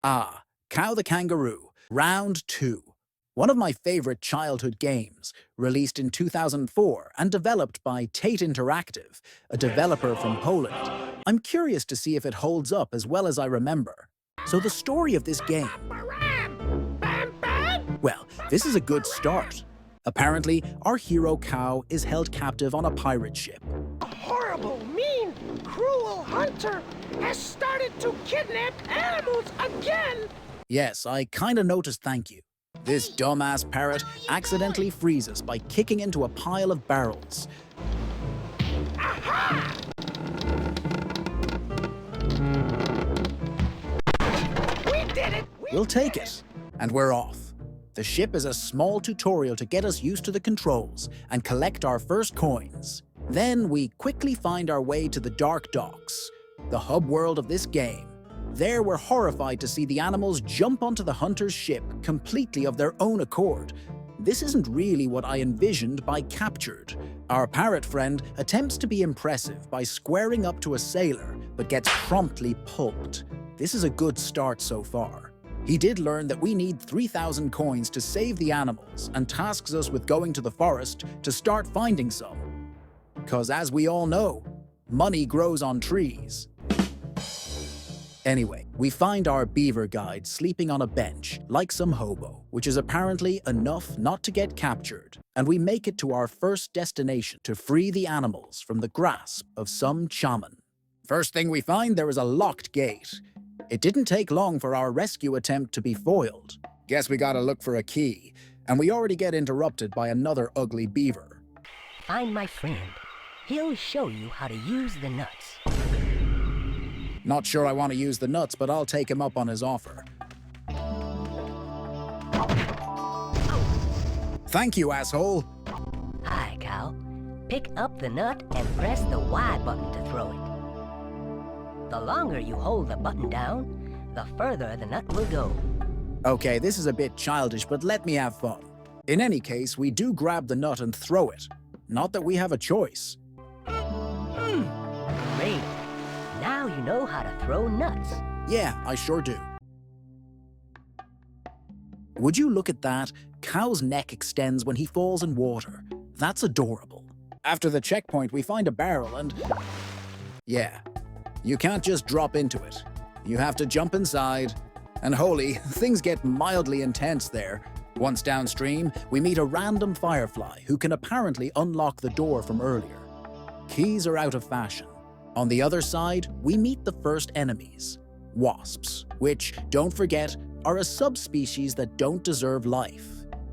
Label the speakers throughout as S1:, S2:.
S1: Ah, Cow the Kangaroo, Round 2. One of my favorite childhood games, released in 2004 and developed by Tate Interactive, a developer from Poland. I'm curious to see if it holds up as well as I remember. So the story of this game, well, this is a good start. Apparently, our hero Cow is held captive on a pirate ship.
S2: A horrible, mean, cruel hunter has started to kidnap animals again!
S1: Yes, I kinda noticed, thank you. This dumbass parrot accidentally frees us by kicking into a pile of barrels.
S2: Aha! We did it!
S1: We'll take it, and we're off. The ship is a small tutorial to get us used to the controls and collect our first coins. Then we quickly find our way to the Dark Docks, the hub world of this game. There we're horrified to see the animals jump onto the hunter's ship completely of their own accord. This isn't really what I envisioned by captured. Our parrot friend attempts to be impressive by squaring up to a sailor, but gets promptly pulped. This is a good start so far. He did learn that we need 3,000 coins to save the animals and tasks us with going to the forest to start finding some. 'Cause as we all know, money grows on trees. Anyway, we find our beaver guide sleeping on a bench like some hobo, which is apparently enough not to get captured, and we make it to our first destination to free the animals from the grasp of some shaman. First thing we find, there is a locked gate. It didn't take long for our rescue attempt to be foiled. Guess we gotta look for a key, and we already get interrupted by another ugly beaver.
S3: Find my friend. He'll show you how to use the nuts.
S1: Not sure I want to use the nuts, but I'll take him up on his offer. Thank you, asshole.
S3: Hi, Cow. Pick up the nut and press the Y button to throw it. The longer you hold the button down, the further the nut will go.
S1: Okay, this is a bit childish, but let me have fun. In any case, we do grab the nut and throw it. Not that we have a choice.
S3: Great. Now you know how to throw nuts.
S1: Yeah, I sure do. Would you look at that? Cow's neck extends when he falls in water. That's adorable. After the checkpoint, we find a barrel and... yeah, you can't just drop into it. You have to jump inside. And holy, things get mildly intense there. Once downstream, we meet a random firefly who can apparently unlock the door from earlier. Keys are out of fashion. On the other side, we meet the first enemies, wasps, which, don't forget, are a subspecies that don't deserve life.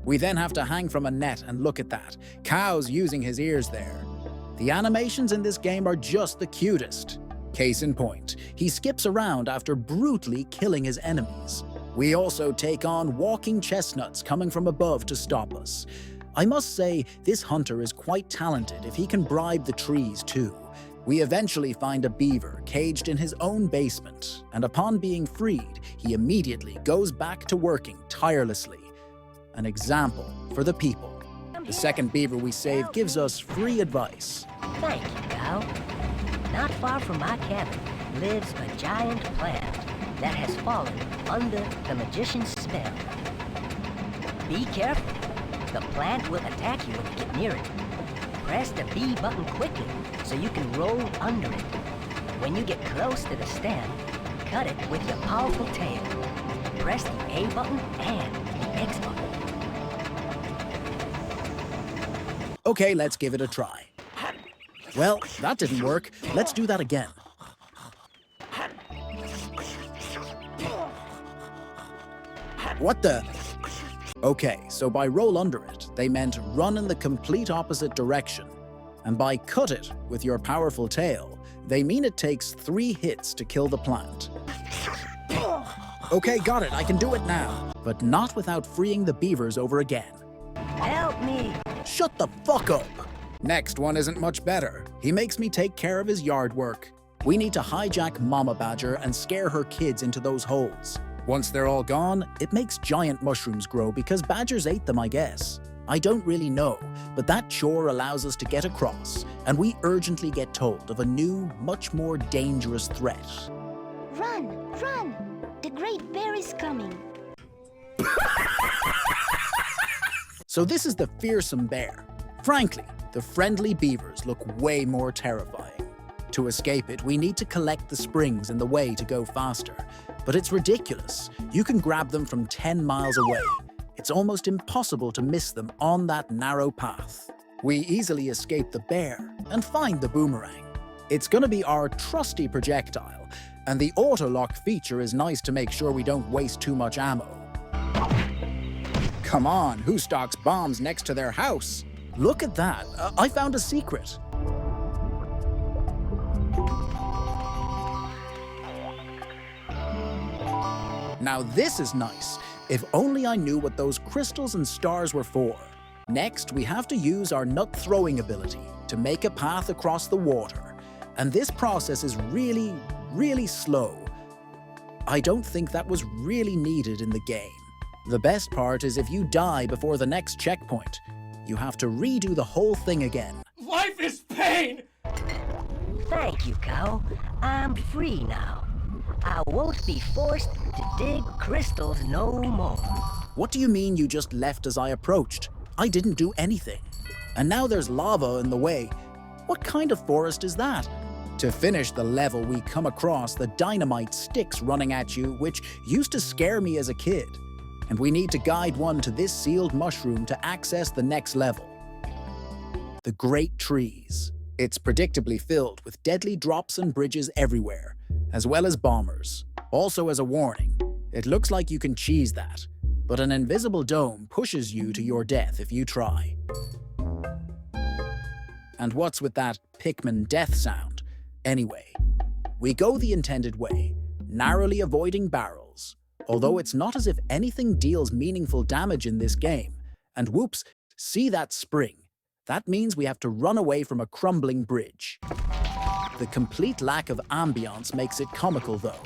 S1: We then have to hang from a net and look at that. Cow's using his ears there. The animations in this game are just the cutest. Case in point, he skips around after brutally killing his enemies. We also take on walking chestnuts coming from above to stop us. I must say, this hunter is quite talented if he can bribe the trees too. We eventually find a beaver caged in his own basement, and upon being freed, he immediately goes back to working tirelessly. An example for the people. The second beaver we save gives us free advice.
S3: Thank you, Cow. Not far from my cabin lives a giant plant that has fallen under the magician's spell. Be careful. The plant will attack you when you get near it. Press the B button quickly so you can roll under it. When you get close to the stem, cut it with your powerful tail. Press the A button and the X button.
S1: Okay, let's give it a try. Well, that didn't work. Let's do that again. What the? Okay, so by roll under it, they meant run in the complete opposite direction. And by cut it with your powerful tail, they mean it takes 3 hits to kill the plant. Okay, got it, I can do it now. But not without freeing the beavers over again.
S3: Help me!
S1: Shut the fuck up! Next one isn't much better. He makes me take care of his yard work. We need to hijack Mama Badger and scare her kids into those holes. Once they're all gone, it makes giant mushrooms grow because badgers ate them, I guess. I don't really know, but that chore allows us to get across, and we urgently get told of a new, much more dangerous threat.
S4: Run, run! The great bear is coming.
S1: So this is the fearsome bear. Frankly, the friendly beavers look way more terrifying. To escape it, we need to collect the springs in the way to go faster. But it's ridiculous. You can grab them from 10 miles away. It's almost impossible to miss them on that narrow path. We easily escape the bear and find the boomerang. It's gonna be our trusty projectile, and the auto-lock feature is nice to make sure we don't waste too much ammo. Come on, who stocks bombs next to their house? Look at that, I found a secret. Now this is nice. If only I knew what those crystals and stars were for. Next, we have to use our nut-throwing ability to make a path across the water. And this process is really, really slow. I don't think that was really needed in the game. The best part is if you die before the next checkpoint, you have to redo the whole thing again.
S2: Life is pain!
S3: Thank you, Cow. I'm free now. I won't be forced to dig crystals no more.
S1: What do you mean you just left as I approached? I didn't do anything. And now there's lava in the way. What kind of forest is that? To finish the level, we come across the dynamite sticks running at you, which used to scare me as a kid. And we need to guide one to this sealed mushroom to access the next level. The Great Trees. It's predictably filled with deadly drops and bridges everywhere, as well as bombers. Also as a warning, it looks like you can cheese that, but an invisible dome pushes you to your death if you try. And what's with that Pikmin death sound? Anyway, we go the intended way, narrowly avoiding barrels, although it's not as if anything deals meaningful damage in this game. And whoops, see that spring? That means we have to run away from a crumbling bridge. The complete lack of ambience makes it comical though.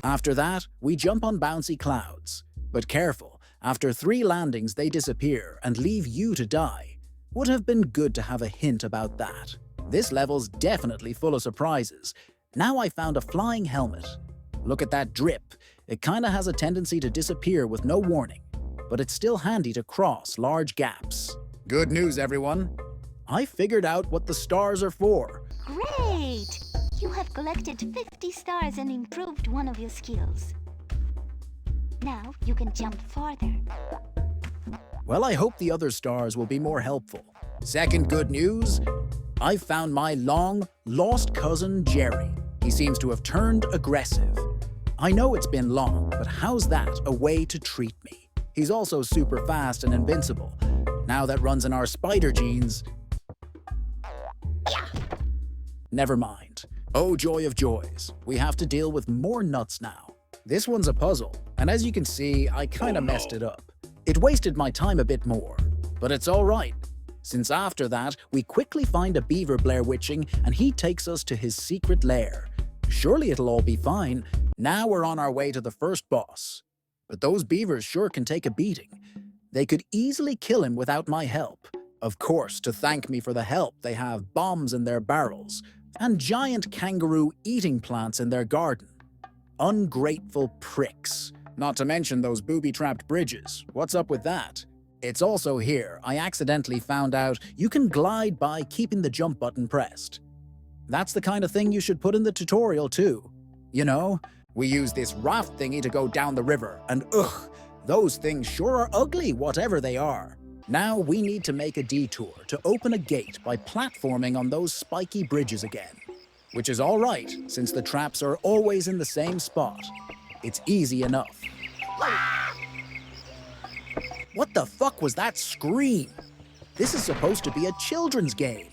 S1: After that, we jump on bouncy clouds. But careful, after 3 landings they disappear and leave you to die. Would have been good to have a hint about that. This level's definitely full of surprises. Now I found a flying helmet. Look at that drip. It kinda has a tendency to disappear with no warning, but it's still handy to cross large gaps. Good news, everyone. I figured out what the stars are for.
S4: Great! You have collected 50 stars and improved one of your skills. Now you can jump farther.
S1: Well, I hope the other stars will be more helpful. Second good news, I found my long-lost cousin Jerry. He seems to have turned aggressive. I know it's been long, but how's that a way to treat me? He's also super fast and invincible. Now that runs in our spider genes. Never mind. Oh, joy of joys. We have to deal with more nuts now. This one's a puzzle, and as you can see, I kinda messed it up. It wasted my time a bit more, but it's all right. Since after that, we quickly find a beaver Blair witching, and he takes us to his secret lair. Surely it'll all be fine. Now we're on our way to the first boss. But those beavers sure can take a beating. They could easily kill him without my help. Of course, to thank me for the help, they have bombs in their barrels and giant kangaroo eating plants in their garden. Ungrateful pricks. Not to mention those booby-trapped bridges. What's up with that? It's also here I accidentally found out you can glide by keeping the jump button pressed. That's the kind of thing you should put in the tutorial too. You know, we use this raft thingy to go down the river, and ugh, those things sure are ugly, whatever they are. Now we need to make a detour to open a gate by platforming on those spiky bridges again. Which is all right, since the traps are always in the same spot. It's easy enough. What the fuck was that scream? This is supposed to be a children's game.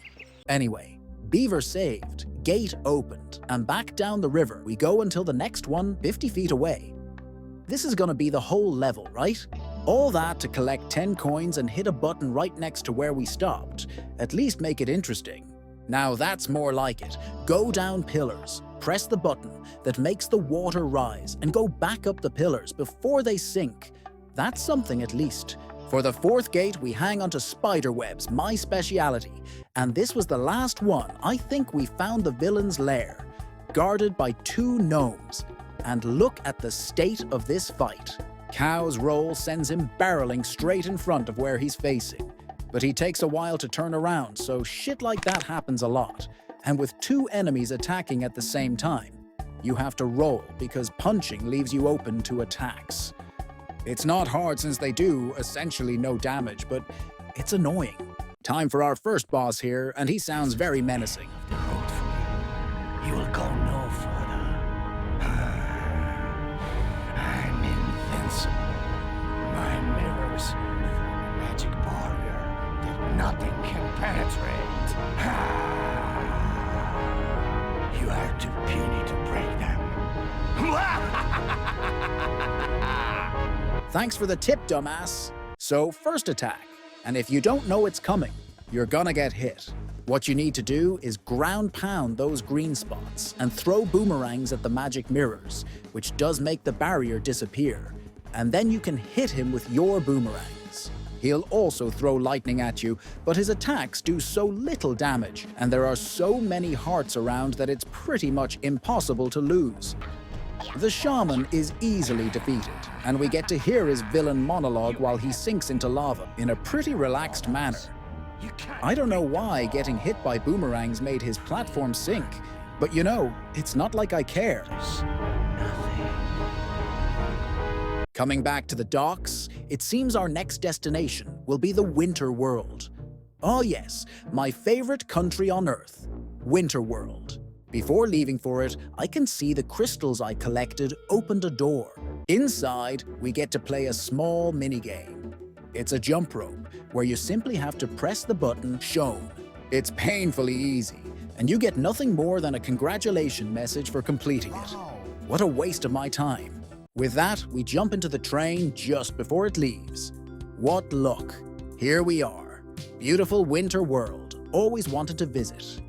S1: Anyway, beaver saved, gate opened, and back down the river we go until the next one 50 feet away. This is gonna be the whole level, right? All that to collect 10 coins and hit a button right next to where we stopped. At least make it interesting. Now that's more like it. Go down pillars, press the button that makes the water rise, and go back up the pillars before they sink. That's something at least. For the 4th gate, we hang onto spider webs, my speciality. And this was the last one. I think we found the villain's lair. guarded by 2 gnomes. And look at the state of this fight. Cow's roll sends him barreling straight in front of where he's facing. But he takes a while to turn around, so shit like that happens a lot. And with 2 enemies attacking at the same time, you have to roll because punching leaves you open to attacks. It's not hard since they do essentially no damage, but it's annoying. Time for our first boss here, and he sounds very menacing.
S5: You will go no further. I'm invincible. My mirrors form a magic barrier that nothing can penetrate. You are too puny to break them.
S1: Thanks for the tip, dumbass. So, first attack. And if you don't know it's coming, you're gonna get hit. What you need to do is ground pound those green spots and throw boomerangs at the magic mirrors, which does make the barrier disappear. And then you can hit him with your boomerangs. He'll also throw lightning at you, but his attacks do so little damage, and there are so many hearts around that it's pretty much impossible to lose. The shaman is easily defeated, and we get to hear his villain monologue while he sinks into lava in a pretty relaxed manner. I don't know why getting hit by boomerangs made his platform sink, but you know, it's not like I care. Coming back to the docks, it seems our next destination will be the Winter World. Oh yes, my favorite country on Earth, Winter World. Before leaving for it, I can see the crystals I collected opened a door. Inside, we get to play a small minigame. It's a jump rope, where you simply have to press the button shown. It's painfully easy, and you get nothing more than a congratulation message for completing it. What a waste of my time. With that, we jump into the train just before it leaves. What luck. Here we are. Beautiful Winter World. Always wanted to visit.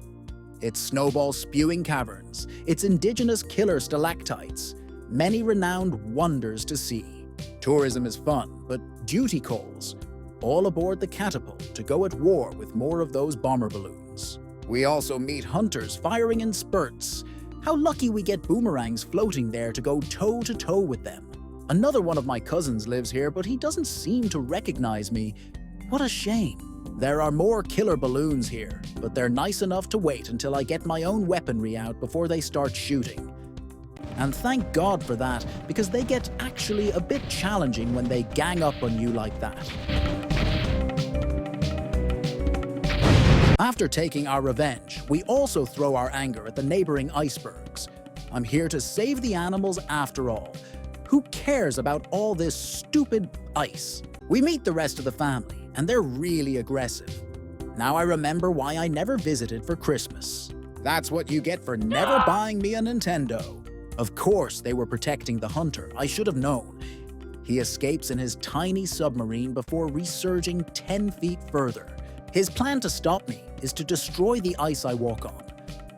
S1: Its snowball-spewing caverns, its indigenous killer stalactites, many renowned wonders to see. Tourism is fun, but duty calls. All aboard the catapult to go at war with more of those bomber balloons. We also meet hunters firing in spurts. How lucky we get boomerangs floating there to go toe-to-toe with them. Another one of my cousins lives here, but he doesn't seem to recognize me. What a shame. There are more killer balloons here, but they're nice enough to wait until I get my own weaponry out before they start shooting. And thank God for that, because they get actually a bit challenging when they gang up on you like that. After taking our revenge, we also throw our anger at the neighboring icebergs. I'm here to save the animals after all. Who cares about all this stupid ice? We meet the rest of the family, and they're really aggressive. Now I remember why I never visited for Christmas. That's what you get for never buying me a Nintendo. Of course they were protecting the hunter, I should have known. He escapes in his tiny submarine before resurging 10 feet further. His plan to stop me is to destroy the ice I walk on.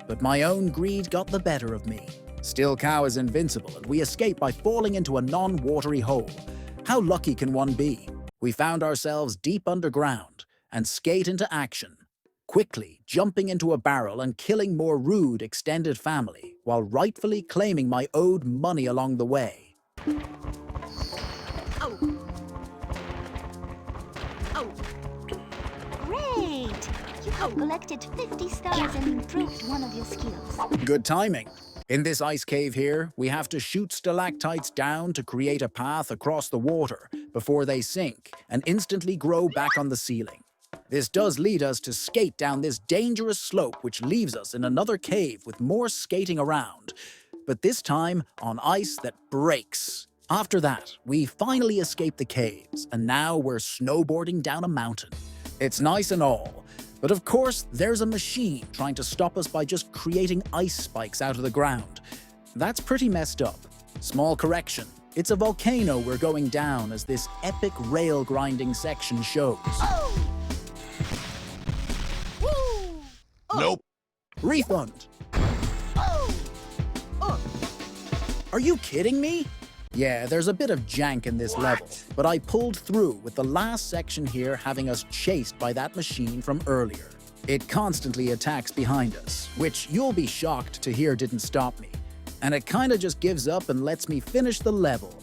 S1: But my own greed got the better of me. Still Cow is invincible, and we escape by falling into a non-watery hole. How lucky can one be? We found ourselves deep underground and skate into action, quickly jumping into a barrel and killing more rude extended family while rightfully claiming my owed money along the way.
S4: Great! You have collected 50 stars and improved one of your skills.
S1: Good timing. In this ice cave here, we have to shoot stalactites down to create a path across the water before they sink and instantly grow back on the ceiling. This does lead us to skate down this dangerous slope which leaves us in another cave with more skating around, but this time on ice that breaks. After that, we finally escape the caves, and now we're snowboarding down a mountain. It's nice and all, but of course there's a machine trying to stop us by just creating ice spikes out of the ground. That's pretty messed up. Small correction. It's a volcano we're going down, as this epic rail grinding section shows.
S5: Nope.
S1: Refund. Are you kidding me? Yeah, there's a bit of jank in this level, but I pulled through with the last section here having us chased by that machine from earlier. It constantly attacks behind us, which you'll be shocked to hear didn't stop me. And it kinda just gives up and lets me finish the level.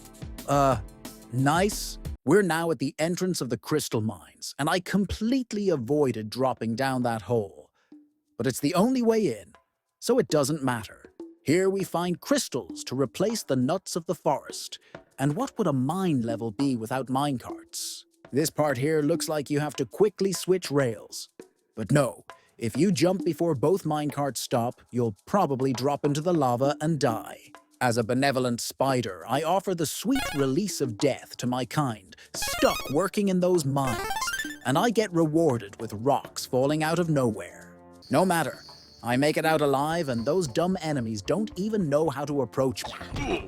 S1: Nice. We're now at the entrance of the crystal mines, and I completely avoided dropping down that hole. But it's the only way in, so it doesn't matter. Here we find crystals to replace the nuts of the forest. And what would a mine level be without minecarts? This part here looks like you have to quickly switch rails. But no, if you jump before both minecarts stop, you'll probably drop into the lava and die. As a benevolent spider, I offer the sweet release of death to my kind, stuck working in those mines, and I get rewarded with rocks falling out of nowhere. No matter, I make it out alive, and those dumb enemies don't even know how to approach me.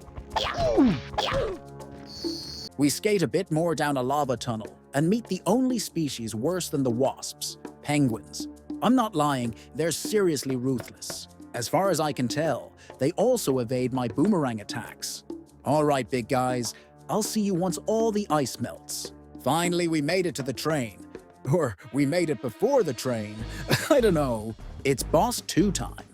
S1: We skate a bit more down a lava tunnel and meet the only species worse than the wasps, penguins. I'm not lying, they're seriously ruthless. As far as I can tell, they also evade my boomerang attacks. All right, big guys, I'll see you once all the ice melts. Finally, we made it to the train. Or we made it before the train. I don't know. It's boss 2 time.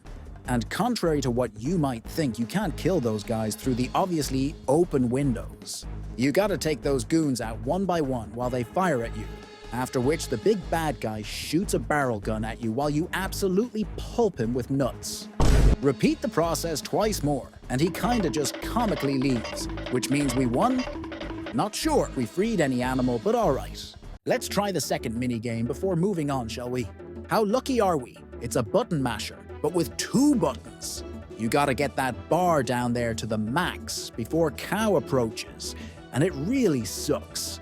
S1: And contrary to what you might think, you can't kill those guys through the obviously open windows. You gotta take those goons out one by one while they fire at you, after which the big bad guy shoots a barrel gun at you while you absolutely pulp him with nuts. Repeat the process twice more, and he kinda just comically leaves, which means we won? Not sure we freed any animal, but alright. Let's try the second minigame before moving on, shall we? How lucky are we? It's a button masher, but with 2 buttons. You gotta get that bar down there to the max before Cow approaches, and it really sucks.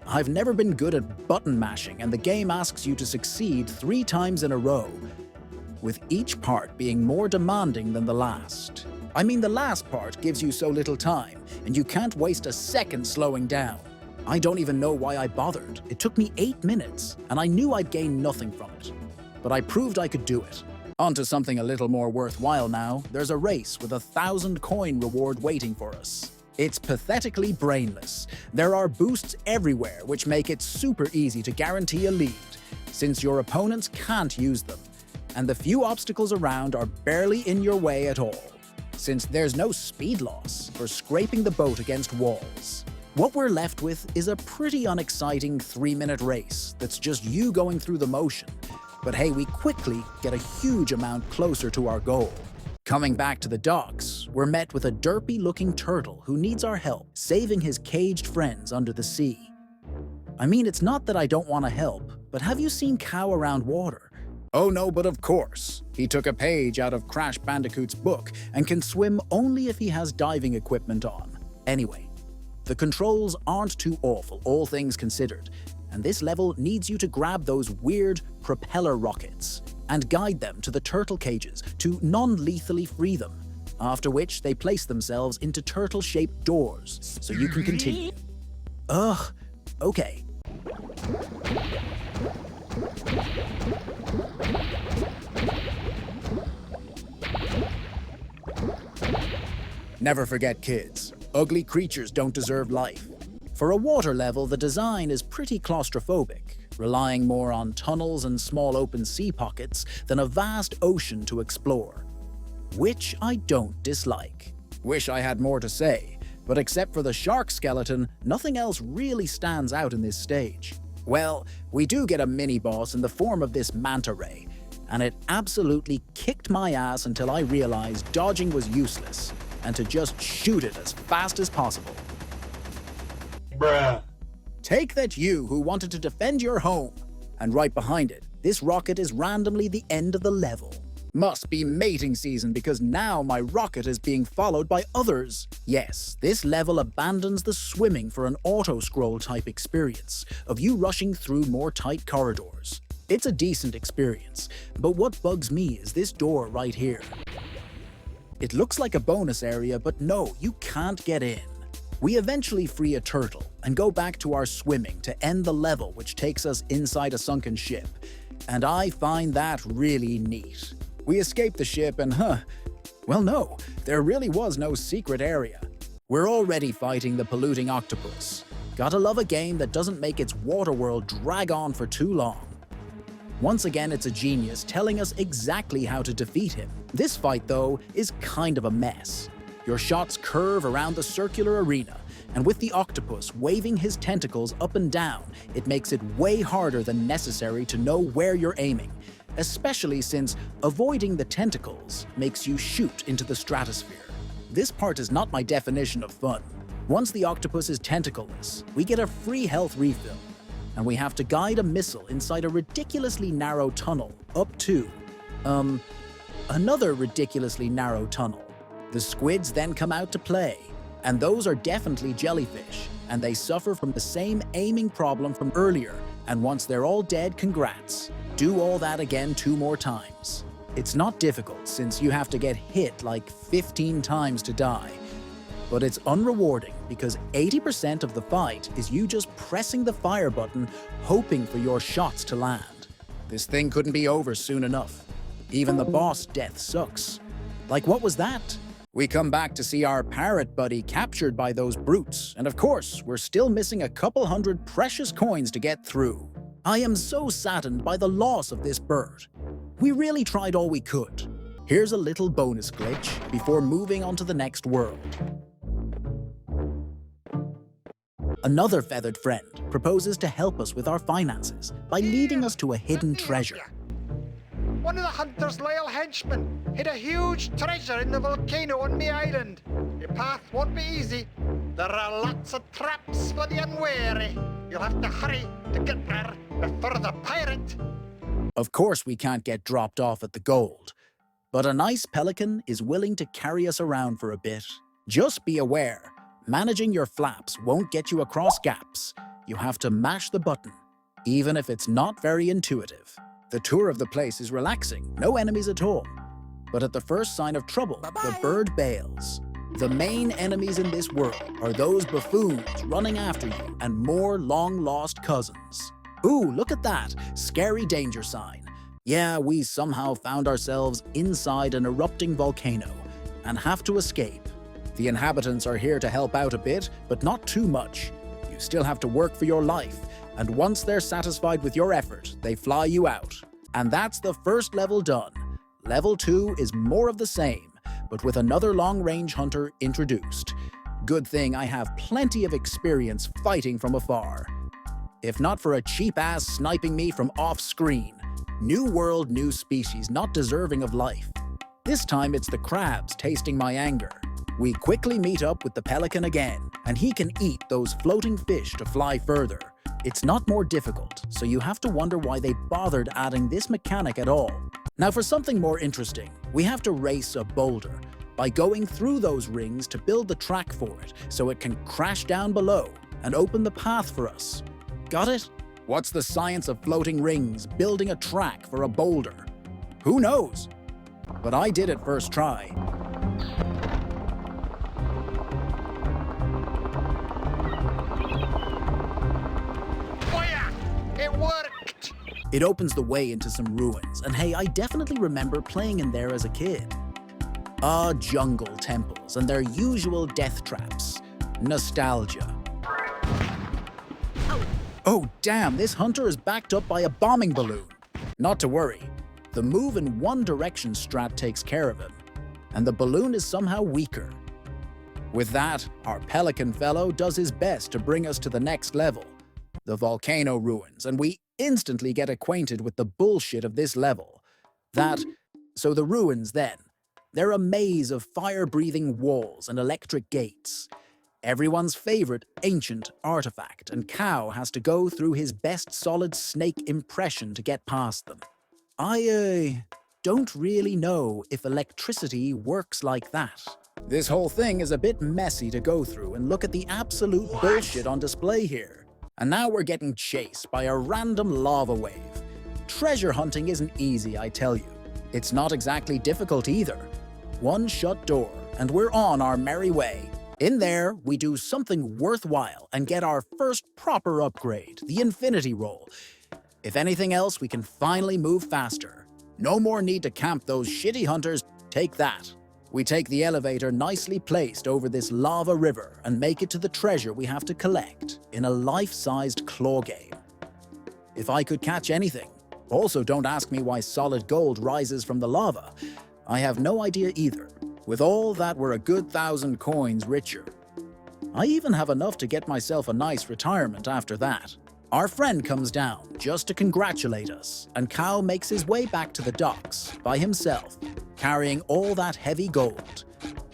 S1: I've never been good at button mashing, and the game asks you to succeed 3 times in a row, with each part being more demanding than the last. I mean, the last part gives you so little time, and you can't waste a second slowing down. I don't even know why I bothered. It took me 8 minutes, and I knew I'd gain nothing from it. But I proved I could do it. On to something a little more worthwhile now. There's a race with a 1,000 coin reward waiting for us. It's pathetically brainless. There are boosts everywhere which make it super easy to guarantee a lead, since your opponents can't use them, and the few obstacles around are barely in your way at all, since there's no speed loss for scraping the boat against walls. What we're left with is a pretty unexciting 3-minute race that's just you going through the motion, but hey, we quickly get a huge amount closer to our goal. Coming back to the docks, we're met with a derpy-looking turtle who needs our help saving his caged friends under the sea. I mean, it's not that I don't want to help, but have you seen Cow around water? Oh no, but of course. He took a page out of Crash Bandicoot's book and can swim only if he has diving equipment on. Anyway, the controls aren't too awful, all things considered, and this level needs you to grab those weird propeller rockets and guide them to the turtle cages to non-lethally free them, after which they place themselves into turtle-shaped doors, so you can continue. Ugh, okay. Never forget, kids, ugly creatures don't deserve life. For a water level, the design is pretty claustrophobic, relying more on tunnels and small open sea pockets than a vast ocean to explore, which I don't dislike. Wish I had more to say, but except for the shark skeleton, nothing else really stands out in this stage. Well, we do get a mini-boss in the form of this manta ray, and it absolutely kicked my ass until I realized dodging was useless, and to just shoot it as fast as possible.
S5: Bruh.
S1: Take that, you who wanted to defend your home. And right behind it, this rocket is randomly the end of the level. Must be mating season because now my rocket is being followed by others. Yes, this level abandons the swimming for an auto-scroll type experience of you rushing through more tight corridors. It's a decent experience, but what bugs me is this door right here. It looks like a bonus area, but no, you can't get in. We eventually free a turtle and go back to our swimming to end the level, which takes us inside a sunken ship. And I find that really neat. We escape the ship and well no, there really was no secret area. We're already fighting the polluting octopus. Gotta love a game that doesn't make its water world drag on for too long. Once again, it's a genius telling us exactly how to defeat him. This fight, though, is kind of a mess. Your shots curve around the circular arena, and with the octopus waving his tentacles up and down, it makes it way harder than necessary to know where you're aiming, especially since avoiding the tentacles makes you shoot into the stratosphere. This part is not my definition of fun. Once the octopus is tentacleless, we get a free health refill, and we have to guide a missile inside a ridiculously narrow tunnel up to, another ridiculously narrow tunnel. The squids then come out to play, and those are definitely jellyfish, and they suffer from the same aiming problem from earlier, and once they're all dead, congrats. Do all that again 2 more times. It's not difficult since you have to get hit like 15 times to die, but it's unrewarding because 80% of the fight is you just pressing the fire button, hoping for your shots to land. This thing couldn't be over soon enough. Even the boss death sucks. Like, what was that? We come back to see our parrot buddy captured by those brutes, and of course, we're still missing a couple hundred precious coins to get through. I am so saddened by the loss of this bird. We really tried all we could. Here's a little bonus glitch before moving on to the next world. Another feathered friend proposes to help us with our finances by leading us to a hidden treasure.
S6: One of the hunter's loyal henchmen hid a huge treasure in the volcano on my island. Your path won't be easy. There are lots of traps for the unwary. You'll have to hurry to get there before the pirate.
S1: Of course we can't get dropped off at the gold, but a nice pelican is willing to carry us around for a bit. Just be aware, managing your flaps won't get you across gaps. You have to mash the button, even if it's not very intuitive. The tour of the place is relaxing, no enemies at all. But at the first sign of trouble, the bird bails. The main enemies in this world are those buffoons running after you and more long-lost cousins. Ooh, look at that, scary danger sign. Yeah, we somehow found ourselves inside an erupting volcano and have to escape. The inhabitants are here to help out a bit, but not too much. You still have to work for your life, and once they're satisfied with your effort, they fly you out. And that's the first level done. Level 2 is more of the same, but with another long-range hunter introduced. Good thing I have plenty of experience fighting from afar. If not for a cheap-ass sniping me from off-screen. New world, new species, not deserving of life. This time it's the crabs tasting my anger. We quickly meet up with the pelican again, and he can eat those floating fish to fly further. It's not more difficult, so you have to wonder why they bothered adding this mechanic at all. Now for something more interesting, we have to race a boulder by going through those rings to build the track for it so it can crash down below and open the path for us. Got it? What's the science of floating rings building a track for a boulder? Who knows? But I did it first try.
S6: It worked!
S1: It opens the way into some ruins, and hey, I definitely remember playing in there as a kid. Jungle temples and their usual death traps. Nostalgia. Oh damn, this hunter is backed up by a bombing balloon. Not to worry, the move in one direction strat takes care of him, and the balloon is somehow weaker. With that, our pelican fellow does his best to bring us to the next level, the volcano ruins, and we instantly get acquainted with the bullshit of this level. So the ruins then, they're a maze of fire-breathing walls and electric gates. Everyone's favorite ancient artifact, and Cow has to go through his best solid snake impression to get past them. I don't really know if electricity works like that. This whole thing is a bit messy to go through, and look at the absolute bullshit on display here. And now we're getting chased by a random lava wave. Treasure hunting isn't easy, I tell you. It's not exactly difficult either. One shut door, and we're on our merry way. In there, we do something worthwhile and get our first proper upgrade, the infinity roll. If anything else, we can finally move faster. No more need to camp those shitty hunters, take that. We take the elevator nicely placed over this lava river and make it to the treasure we have to collect in a life-sized claw game. If I could catch anything, Also, don't ask me why solid gold rises from the lava. I have no idea either. With all that, we're a good 1,000 coins richer. I even have enough to get myself a nice retirement after that. Our friend comes down just to congratulate us, and Cow makes his way back to the docks by himself, carrying all that heavy gold.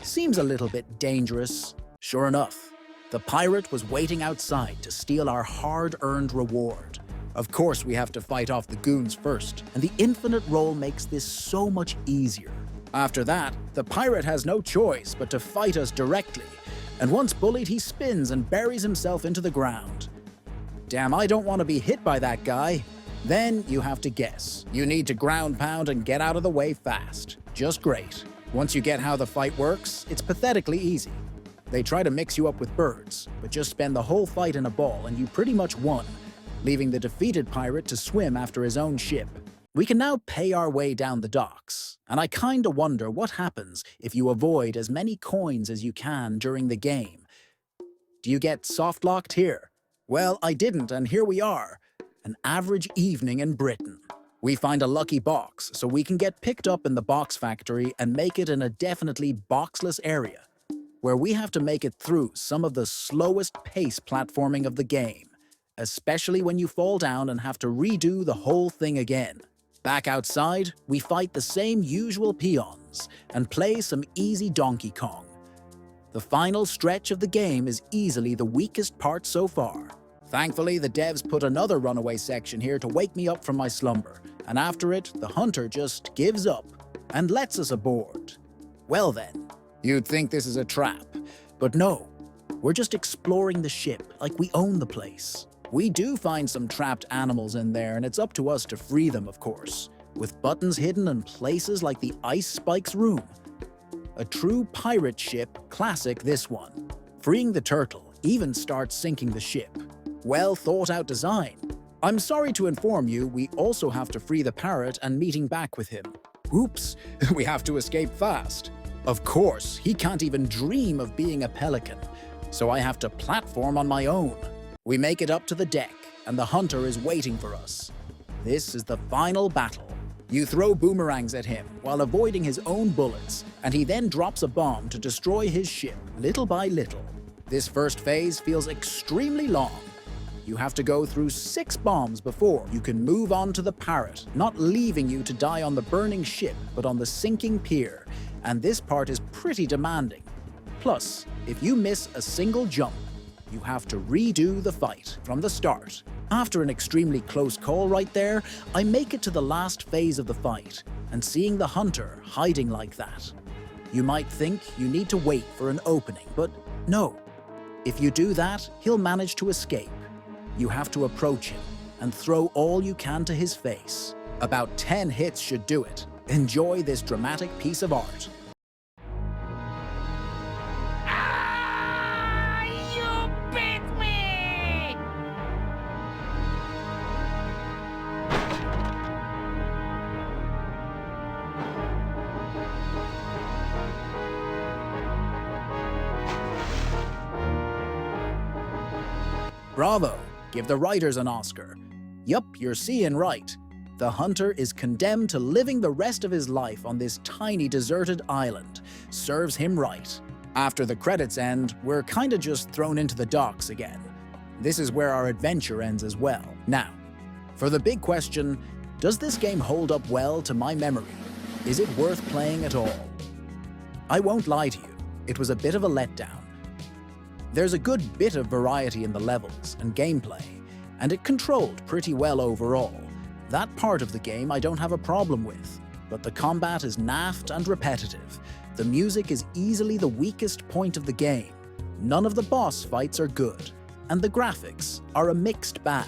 S1: Seems a little bit dangerous. Sure enough, the pirate was waiting outside to steal our hard-earned reward. Of course, we have to fight off the goons first, and the infinite roll makes this so much easier. After that, the pirate has no choice but to fight us directly, and once bullied, he spins and buries himself into the ground. Damn, I don't want to be hit by that guy. Then you have to guess. You need to ground pound and get out of the way fast. Just great. Once you get how the fight works, it's pathetically easy. They try to mix you up with birds, but just spend the whole fight in a ball and you pretty much won, leaving the defeated pirate to swim after his own ship. We can now pay our way down the docks, and I kinda wonder what happens if you avoid as many coins as you can during the game. Do you get soft-locked here? Well, I didn't, and here we are. An average evening in Britain. We find a lucky box, so we can get picked up in the box factory and make it in a definitely boxless area, where we have to make it through some of the slowest pace platforming of the game, especially when you fall down and have to redo the whole thing again. Back outside, we fight the same usual peons and play some easy Donkey Kong. The final stretch of the game is easily the weakest part so far. Thankfully, the devs put another runaway section here to wake me up from my slumber, and after it, the hunter just gives up and lets us aboard. Well then, you'd think this is a trap, but no, we're just exploring the ship like we own the place. We do find some trapped animals in there, and it's up to us to free them, of course, with buttons hidden in places like the Ice Spike's room. A true pirate ship classic, this one. Freeing the turtle even starts sinking the ship. Well thought out design. I'm sorry to inform you, we also have to free the parrot and meeting back with him. Oops, we have to escape fast. Of course, he can't even dream of being a pelican, so I have to platform on my own. We make it up to the deck, and the hunter is waiting for us. This is the final battle. You throw boomerangs at him while avoiding his own bullets, and he then drops a bomb to destroy his ship little by little. This first phase feels extremely long. You have to go through 6 bombs before you can move on to the parrot, not leaving you to die on the burning ship, but on the sinking pier, and this part is pretty demanding. Plus, if you miss a single jump, you have to redo the fight from the start. After an extremely close call right there, I make it to the last phase of the fight, and seeing the hunter hiding like that. You might think you need to wait for an opening, but no. If you do that, he'll manage to escape. You have to approach him and throw all you can to his face. About 10 hits should do it. Enjoy this dramatic piece of art.
S2: You bit me!
S1: Bravo! Give the writers an Oscar. Yup, you're seeing right. The hunter is condemned to living the rest of his life on this tiny deserted island. Serves him right. After the credits end, we're kinda just thrown into the docks again. This is where our adventure ends as well. Now, for the big question, does this game hold up well to my memory? Is it worth playing at all? I won't lie to you, it was a bit of a letdown. There's a good bit of variety in the levels and gameplay, and it controlled pretty well overall. That part of the game I don't have a problem with, but the combat is naffed and repetitive. The music is easily the weakest point of the game. None of the boss fights are good, and the graphics are a mixed bag.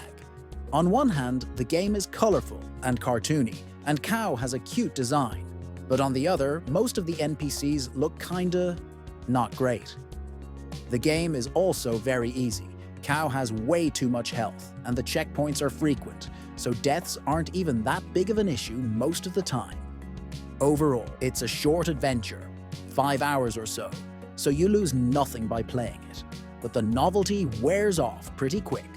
S1: On one hand, the game is colorful and cartoony, and Cow has a cute design, but on the other, most of the NPCs look kinda not great. The game is also very easy. Cow has way too much health, and the checkpoints are frequent, so deaths aren't even that big of an issue most of the time. Overall, it's a short adventure, 5 hours or so you lose nothing by playing it, but the novelty wears off pretty quick.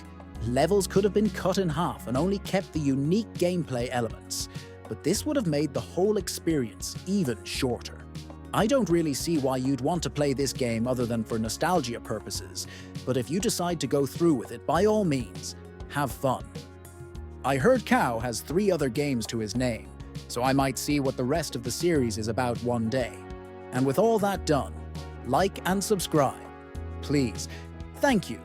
S1: levels could have been cut in half and only kept the unique gameplay elements, but this would have made the whole experience even shorter. I don't really see why you'd want to play this game other than for nostalgia purposes, but if you decide to go through with it, by all means, have fun. I heard Cow has 3 other games to his name, so I might see what the rest of the series is about one day. And with all that done, like and subscribe. Please. Thank you.